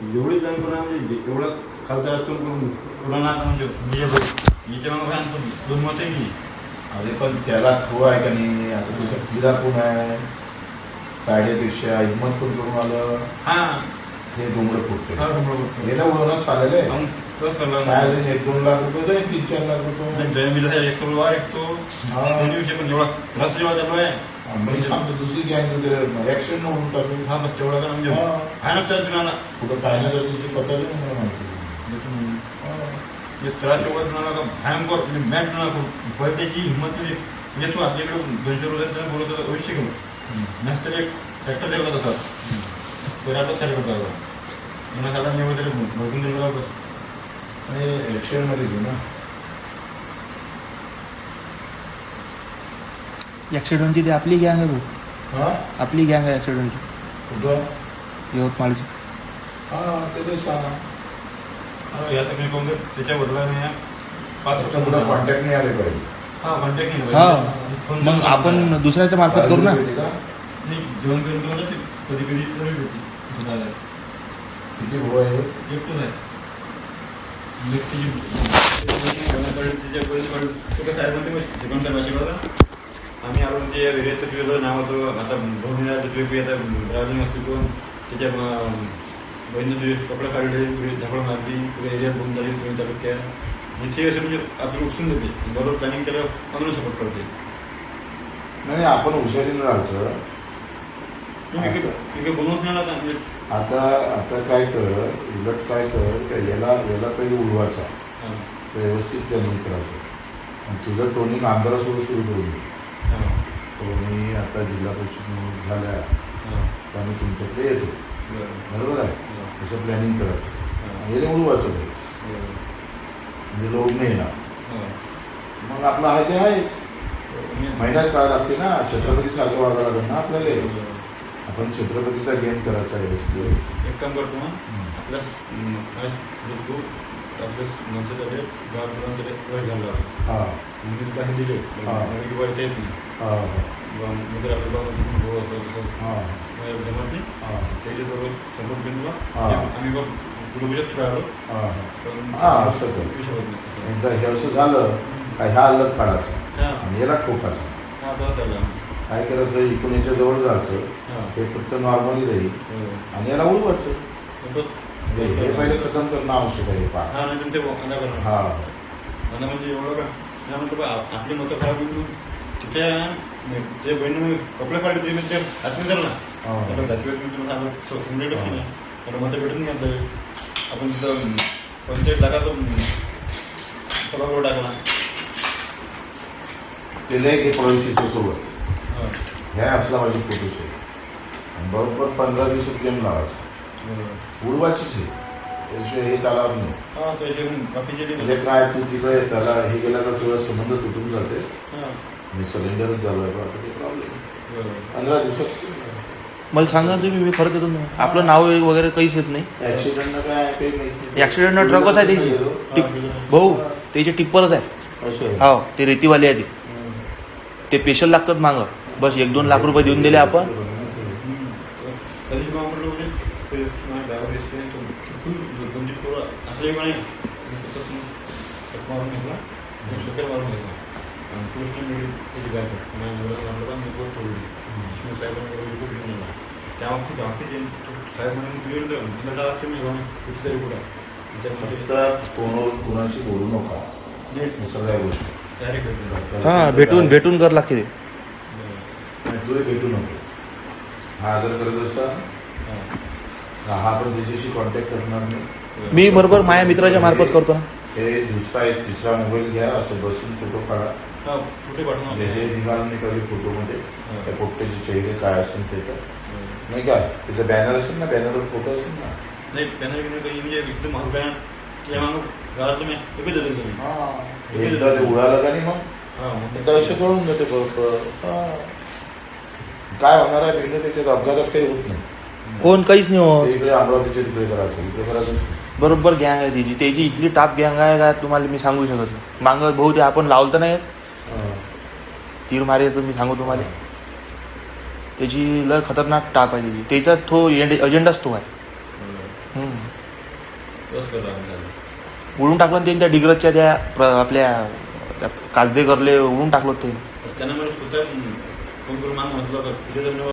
एवढी जण कोणा म्हणजे एवढं खालचा राजकारण करून कोणाला म्हणजे याच्या मागं दोन मत आहे की अरे पण त्याला खो आहे का नाही? आता तुझा किडा कोण आहे कायद्यापेक्षा हिंमत कोण करून आलं? हां हे डोंगर फुटते हा डोंगर याला उडवणं आलेलं आहे. मग तोच करला काय अजून 1-2 लाख रुपये जाईल 3-4 लाख रुपये जयंतीला एक वार ऐकतो त्या दिवशी पण एवढा त्रास जेव्हा चालू आहे मी सांगतो दुसरी गँग ऍक्शन म्हणून टाकू. हा बस तेवढा का म्हणजे आहे ना त्याला तुम्हाला कुठं काय ना त्याची पत्ता नाही मला माहिती. त्रास एवढा तुम्हाला का भयंकर म्हणजे मॅट तुम्हाला पहिले त्याची हिंमत म्हणजे तू आपल्याकडे 200 रुपये बोलत होता अवश्य घेऊ नसतं एक ट्रॅक्टर दिला होता सर तर आपलं साईड करता मला साधा मी वगैरे भरपूर दिला बस ऍक्शन मध्ये घेऊ ना. ॲक्सिडेंटची ती आपली गँग आहे भाऊ. हा आपली गँग आहे ॲक्सिडेंटची कुठं यवतमाळची. हा ते सांगा. या तुम्ही कोण त्याच्या बदला मी 5 आता कुठं कॉन्टॅक्ट नाही आले पाहिजे. हा कॉन्टॅक्ट नाही हा मग आपण दुसऱ्याच्या मार्फत करू ना. नाही जेवण करून तुम्हाला कधी कधी तरी भेटते किती भाऊ आहे? एकटंच आहे आम्ही आलो ते वेगळ्याचं तुझं नाव होतं आता भूमीचं तुझे आता राजन असतो तो त्याच्या बहिणीनं तुझे कपडे काढले तुझे धपड मारली तुझ्या एरियात बंद झाली तुम्ही तालुक्यात इथे असं म्हणजे आपलं उचलून देते बरोबर प्लॅनिंग केलं अजून सपोर्ट करते. नाही आपण हुशारीनं राहायचं. तुम्ही बनवत नाही ना आता म्हणजे आता आता काय कर उलट काय कर याला पहिले उडवायचा व्यवस्थित प्लॅनिंग करायचं आणि तुझं टोनिंग आंध्रासोबत सुरू करून दे. मी आता जिल्हा परिषद झाल्या तर आम्ही तुमच्याकडे येतो बरोबर आहे तसं प्लॅनिंग करायचं याला उडवायचं पाहिजे म्हणजे लोक नाही येणार. मग आपलं आहे ते आहेच महिनाच काळ लागते ना. छत्रपती सारखं वागायला लागेल ना आपल्याला. आपण छत्रपतीचा गेम करायचा आहे वस्तू. एक काम करतो ना आपल्या आपल्या मंचाकडे गावात प्रवेश घालला हां इंग्लिश बाहेर दिले किंवा येत नाही किंवा मित्र आपल्या भाऊ असं हां जमत नाही त्याच्याबरोबर सपोर्ट घेऊन आम्ही बघ पूर्वीच्याच थोडं आलो पण हां असं कर. शकत नाही एकदा हे असं झालं का ह्या अलग काढायचं आणि याला ठोकायचं. हा तसं झालं काय करायचं इकडून याच्या जवळ जायचं हे फक्त नॉर्मली राहील आणि याला उडवायचं. हे पहिले खतम करणं आवश्यक आहे. हा नाही ते अंदा करणं हा अंदा म्हणजे एवढं का त्यानंतर आपली मतं खराब होऊन तिथे ते बहिणी कपडे काढले तरी म्हणजे आत्मी झालं ना जातीवेळ नाही तर मतं भेटून नाही आता आपण तिथं 25 लाखात सभा टाकला ते लय घे पळवशीच्या सोबत ह्या असला पाहिजे फोटोस आणि बरोबर 15 दिवसात गेम लावायचं उडवायचीच आहे त्याशिवाय हे चालणार नाही. म्हणजे काय तू तिकडे त्याला हे गेला तर तुझा संबंध तुटून जाते आणि सिलेंडरच झालं आहे आता ते प्रॉब्लेम 15 दिवसात. मला सांगा तुम्ही मी परत येतो ना. आपलं नाव वगैरे काहीच येत नाही. ऍक्सिडेंटनं काय काही माहिती ॲक्सिडेंटनं ट्रकच आहे त्याची भाऊ त्याचे टिप्परच आहे. असं हो ते रेतीवाले आहे ते स्पेशल लागतात मागं बस 1-2 लाख रुपये देऊन दिले आपण. कोणाशी बोलू नका सगळ्या गोष्टी. हां भेटून कर लागते ते. तुला भेटू नको. हा जर करत असता हा पण त्याच्याशी कॉन्टॅक्ट करणार नाही. मी बरोबर माझ्या मित्राच्या मार्फत करतो ना. हे दुसरा एक तिसरा मोबाईल घ्या असं बसून फोटो काढा. म्हणजे हे निघालं नाही पाहिजे फोटोमध्ये त्या पोट्ट्याचे चेहरे काय असेल ते तर नाही काय तिथं बॅनर असेल ना बॅनरवर फोटो असेल ना नाही बॅनर एकदम एकदा ते उडालं का नाही मग दहशत वळून जाते बरोबर. काय होणार आहे भेटलं त्याच्यात अपघातात काही होत नाही. कोण काहीच नाही होत. इकडे अमरावतीच्या तिकडे करायचं इकडे करायचं बरोबर गँग आहे त्याची इथली टाप गँग आहे का तुम्हाला मी सांगू शकत नाही. मागं भाऊ ते आपण लावलं तर नाही तीर मारायचं मी सांगू तुम्हाला. त्याची लय खतरनाक टाप आहे त्याची त्याचा तो अजेंडाच तो आहे. तसंच करतो आम्ही झालं. उडून टाकलं ना त्यांच्या डिग्रजच्या त्या आपल्या काजदेकरले उडून टाकलं ते. त्यांना मला स्वतः फोन करून मान म्हटलं